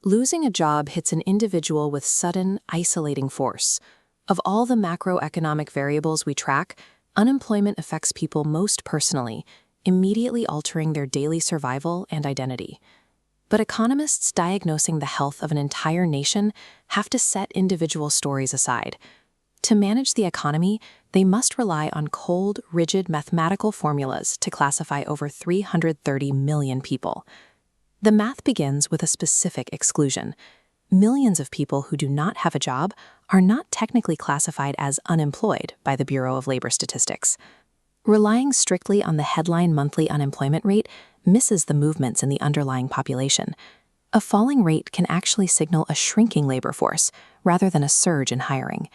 Losing a job hits an individual with sudden, isolating force. Of all the macroeconomic variables we track, unemployment affects people most personally, immediately altering their daily survival and identity. But economists diagnosing the health of an entire nation have to set individual stories aside. To manage the economy, they must rely on cold, rigid mathematical formulas to classify over 330 million people. The math begins with a specific exclusion. Millions of people who do not have a job are not technically classified as unemployed by the Bureau of Labor Statistics. Relying strictly on the headline monthly unemployment rate misses the movements in the underlying population. A falling rate can actually signal a shrinking labor force rather than a surge in hiring.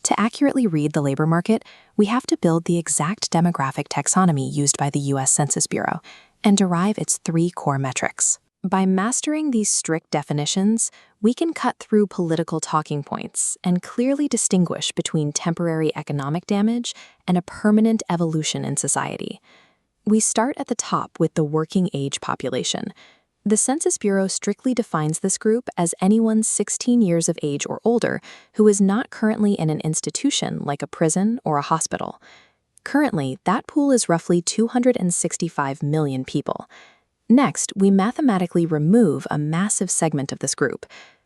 To accurately read the labor market, we have to build the exact demographic taxonomy used by the U.S. Census Bureau and derive its 3 core metrics. By mastering these strict definitions, we can cut through political talking points and clearly distinguish between temporary economic damage and a permanent evolution in society. We start at the top with the working age population. The Census Bureau strictly defines this group as anyone 16 years of age or older who is not currently in an institution like a prison or a hospital. Currently, that pool is roughly 265 million people. Next, we mathematically remove a massive segment of this group.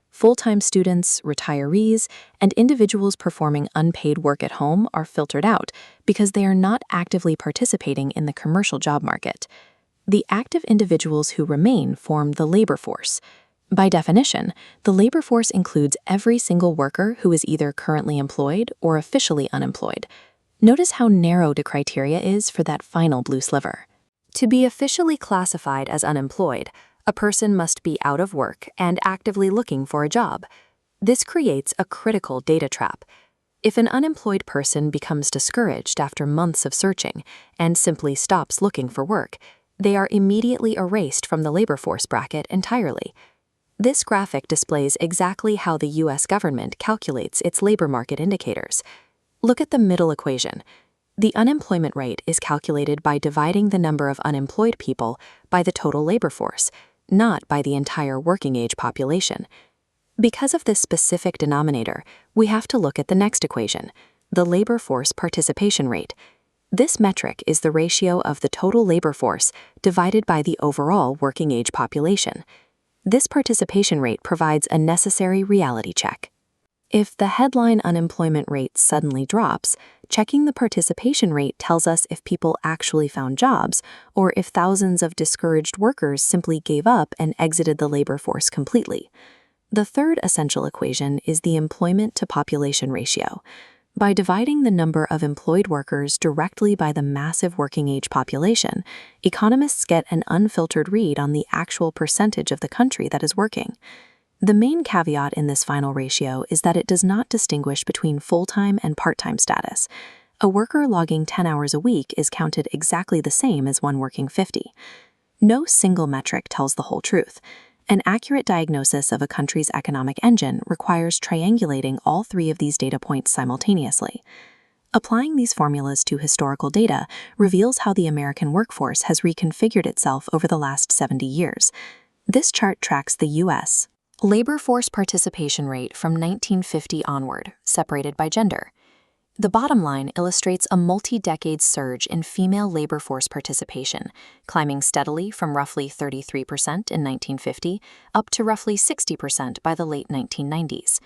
Full-time students, retirees, and individuals performing unpaid work at home are filtered out because they are not actively participating in the commercial job market. The active individuals who remain form the labor force. By definition, the labor force includes every single worker who is either currently employed or officially unemployed. Notice how narrow the criteria is for that final blue sliver. To be officially classified as unemployed, a person must be out of work and actively looking for a job. This creates a critical data trap. If an unemployed person becomes discouraged after months of searching and simply stops looking for work, they are immediately erased from the labor force bracket entirely. This graphic displays exactly how the U.S. government calculates its labor market indicators. Look at the middle equation. The unemployment rate is calculated by dividing the number of unemployed people by the total labor force, not by the entire working age population. Because of this specific denominator, we have to look at the next equation, the labor force participation rate. This metric is the ratio of the total labor force divided by the overall working age population. This participation rate provides a necessary reality check. If the headline unemployment rate suddenly drops, checking the participation rate tells us if people actually found jobs or if thousands of discouraged workers simply gave up and exited the labor force completely. The third essential equation is the employment to population ratio. By dividing the number of employed workers directly by the massive working age population, economists get an unfiltered read on the actual percentage of the country that is working. The main caveat in this final ratio is that it does not distinguish between full-time and part-time status. A worker logging 10 hours a week is counted exactly the same as one working 50. No single metric tells the whole truth. An accurate diagnosis of a country's economic engine requires triangulating all 3 of these data points simultaneously. Applying these formulas to historical data reveals how the American workforce has reconfigured itself over the last 70 years. This chart tracks the U.S. labor force participation rate from 1950 onward, separated by gender. The bottom line illustrates a multi-decade surge in female labor force participation, climbing steadily from roughly 33% in 1950 up to roughly 60% by the late 1990s.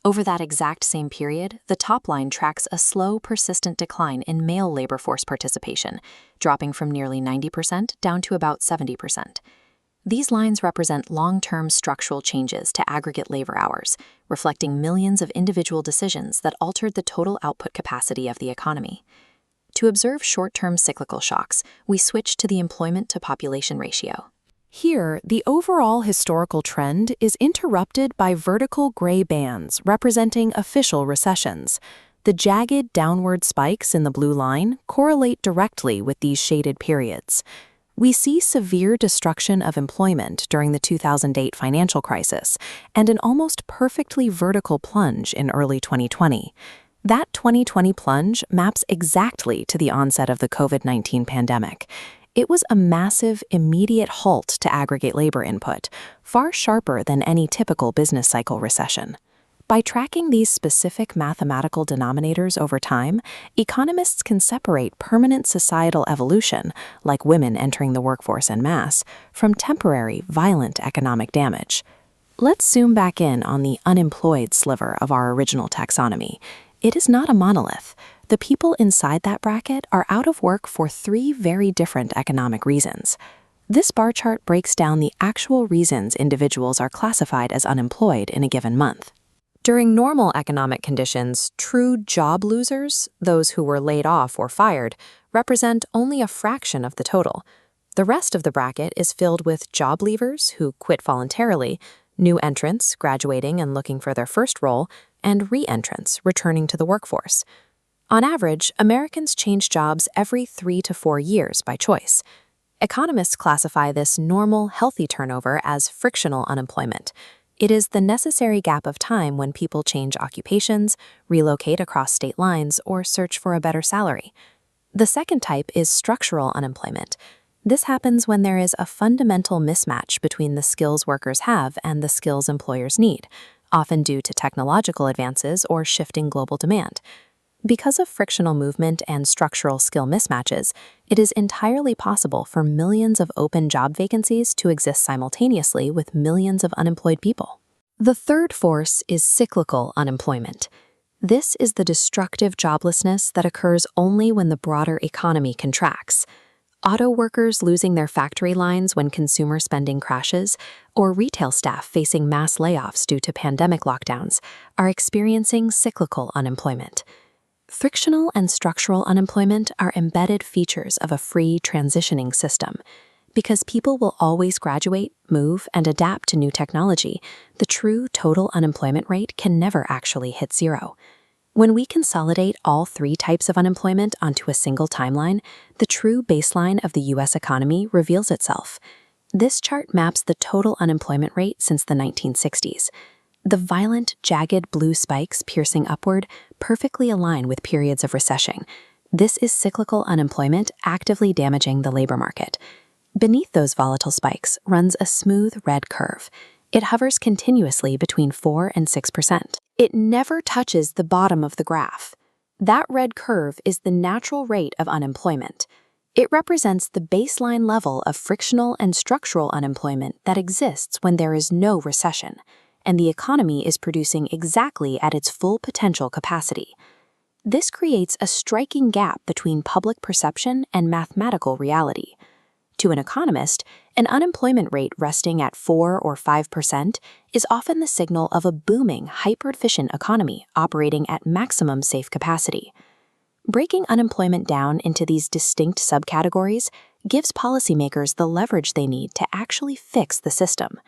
Over that exact same period, the top line tracks a slow, persistent decline in male labor force participation, dropping from nearly 90% down to about 70%. These lines represent long-term structural changes to aggregate labor hours, reflecting millions of individual decisions that altered the total output capacity of the economy. To observe short-term cyclical shocks, we switch to the employment-to-population ratio. Here, the overall historical trend is interrupted by vertical gray bands representing official recessions. The jagged downward spikes in the blue line correlate directly with these shaded periods. We see severe destruction of employment during the 2008 financial crisis and an almost perfectly vertical plunge in early 2020. That 2020 plunge maps exactly to the onset of the COVID-19 pandemic. It was a massive, immediate halt to aggregate labor input, far sharper than any typical business cycle recession. By tracking these specific mathematical denominators over time, economists can separate permanent societal evolution, like women entering the workforce en masse, from temporary, violent economic damage. Let's zoom back in on the unemployed sliver of our original taxonomy. It is not a monolith. The people inside that bracket are out of work for 3 very different economic reasons. This bar chart breaks down the actual reasons individuals are classified as unemployed in a given month. During normal economic conditions, true job losers, those who were laid off or fired, represent only a fraction of the total. The rest of the bracket is filled with job leavers who quit voluntarily, new entrants graduating and looking for their first role, and re-entrants returning to the workforce. On average, Americans change jobs every 3 to 4 years by choice. Economists classify this normal, healthy turnover as frictional unemployment. It is the necessary gap of time when people change occupations, relocate across state lines, or search for a better salary. The second type is structural unemployment. This happens when there is a fundamental mismatch between the skills workers have and the skills employers need, often due to technological advances or shifting global demand. Because of frictional movement and structural skill mismatches, it is entirely possible for millions of open job vacancies to exist simultaneously with millions of unemployed people. The third force is cyclical unemployment. This is the destructive joblessness that occurs only when the broader economy contracts. Auto workers losing their factory lines when consumer spending crashes, or retail staff facing mass layoffs due to pandemic lockdowns, are experiencing cyclical unemployment. Frictional and structural unemployment are embedded features of a free transitioning system. Because people will always graduate, move, and adapt to new technology, the true total unemployment rate can never actually hit 0. When we consolidate all 3 types of unemployment onto a single timeline, the true baseline of the U.S. economy reveals itself. This chart maps the total unemployment rate since the 1960s. The violent, jagged blue spikes piercing upward perfectly align with periods of recession. This is cyclical unemployment actively damaging the labor market. Beneath those volatile spikes runs a smooth red curve. It hovers continuously between 4 and 6%. It never touches the bottom of the graph. That red curve is the natural rate of unemployment. It represents the baseline level of frictional and structural unemployment that exists when there is no recession, and the economy is producing exactly at its full potential capacity. This creates a striking gap between public perception and mathematical reality. To an economist, an unemployment rate resting at 4 or 5% is often the signal of a booming, hyper-efficient economy operating at maximum safe capacity. Breaking unemployment down into these distinct subcategories gives policymakers the leverage they need to actually fix the system.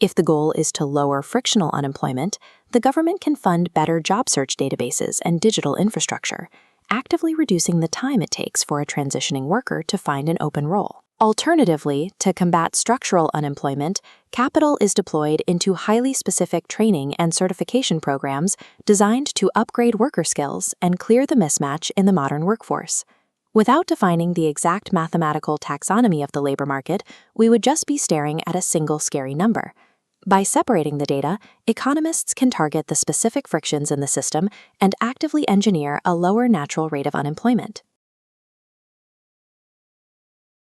If the goal is to lower frictional unemployment, the government can fund better job search databases and digital infrastructure, actively reducing the time it takes for a transitioning worker to find an open role. Alternatively, to combat structural unemployment, capital is deployed into highly specific training and certification programs designed to upgrade worker skills and clear the mismatch in the modern workforce. Without defining the exact mathematical taxonomy of the labor market, we would just be staring at a single scary number. By separating the data, economists can target the specific frictions in the system and actively engineer a lower natural rate of unemployment.